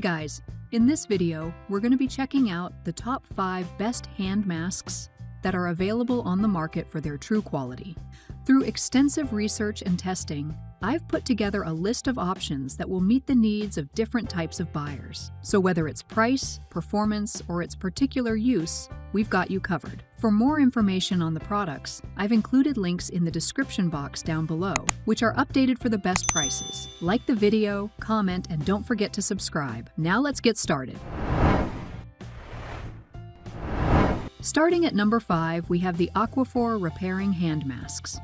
Hey guys, in this video, we're going to be checking out the top 5 best hand masks that are available on the market for their true quality. Through extensive research and testing, I've put together a list of options that will meet the needs of different types of buyers. So whether it's price, performance, or its particular use, we've got you covered. For more information on the products, I've included links in the description box down below, which are updated for the best prices. Like the video, comment, and don't forget to subscribe. Now let's get started. Starting at number 5, we have the Aquaphor Repairing Hand Masks.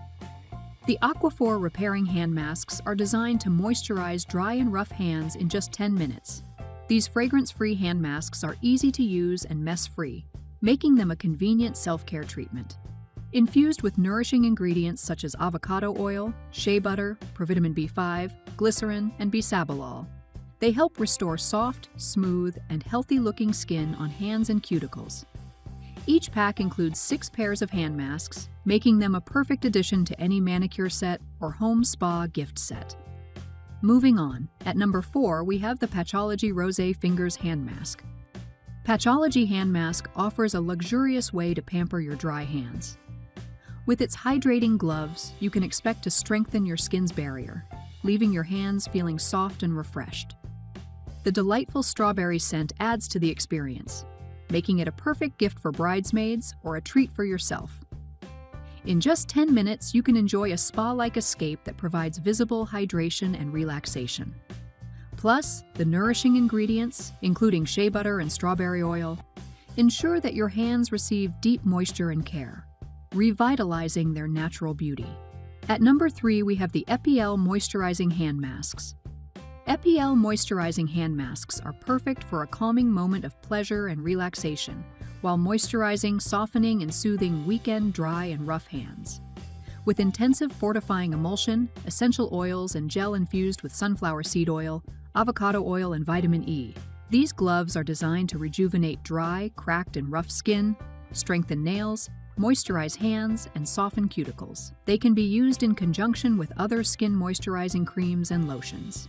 The Aquaphor Repairing Hand Masks are designed to moisturize dry and rough hands in just 10 minutes. These fragrance-free hand masks are easy to use and mess-free, making them a convenient self-care treatment. Infused with nourishing ingredients such as avocado oil, shea butter, provitamin B5, glycerin, and bisabolol, they help restore soft, smooth, and healthy-looking skin on hands and cuticles. Each pack includes 6 pairs of hand masks, making them a perfect addition to any manicure set or home spa gift set. Moving on, at number 4, we have the Patchology Rosé Fingers Hand Mask. Patchology Hand Mask offers a luxurious way to pamper your dry hands. With its hydrating gloves, you can expect to strengthen your skin's barrier, leaving your hands feeling soft and refreshed. The delightful strawberry scent adds to the experience, making it a perfect gift for bridesmaids or a treat for yourself. In just 10 minutes, you can enjoy a spa-like escape that provides visible hydration and relaxation. Plus, the nourishing ingredients, including shea butter and strawberry oil, ensure that your hands receive deep moisture and care, revitalizing their natural beauty. At number 3, we have the Epielle Moisturizing Hand Masks. Epielle Moisturizing Hand Masks are perfect for a calming moment of pleasure and relaxation, while moisturizing, softening, and soothing weekend dry and rough hands. With intensive fortifying emulsion, essential oils, and gel infused with sunflower seed oil, avocado oil, and vitamin E, these gloves are designed to rejuvenate dry, cracked, and rough skin, strengthen nails, moisturize hands, and soften cuticles. They can be used in conjunction with other skin moisturizing creams and lotions.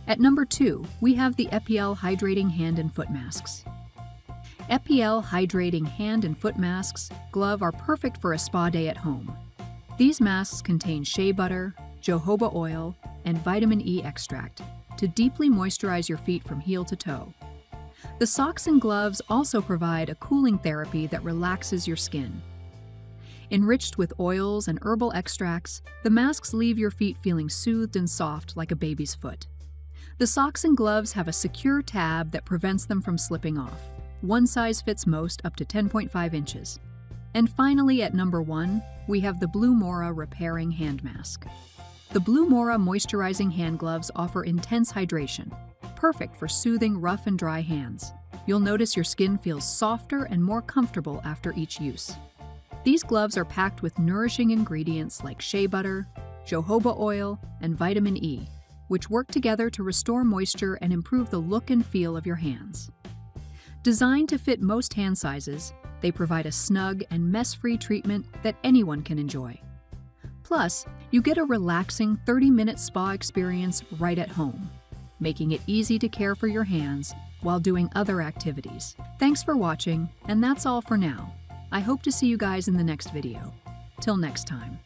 At number 2, we have the Epielle Hydrating Hand and Foot Masks. Epielle Hydrating Hand and Foot Masks glove are perfect for a spa day at home. These masks contain shea butter, jojoba oil, and vitamin E extract to deeply moisturize your feet from heel to toe. The socks and gloves also provide a cooling therapy that relaxes your skin. Enriched with oils and herbal extracts, the masks leave your feet feeling soothed and soft like a baby's foot. The socks and gloves have a secure tab that prevents them from slipping off. One size fits most, up to 10.5 inches. And finally, at number 1, we have the BLOOMORA Repairing Hand Mask. The BLOOMORA Moisturizing Hand Gloves offer intense hydration, perfect for soothing rough and dry hands. You'll notice your skin feels softer and more comfortable after each use. These gloves are packed with nourishing ingredients like shea butter, jojoba oil, and vitamin E, which work together to restore moisture and improve the look and feel of your hands. Designed to fit most hand sizes, they provide a snug and mess-free treatment that anyone can enjoy. Plus, you get a relaxing 30-minute spa experience right at home, making it easy to care for your hands while doing other activities. Thanks for watching, and that's all for now. I hope to see you guys in the next video. Till next time.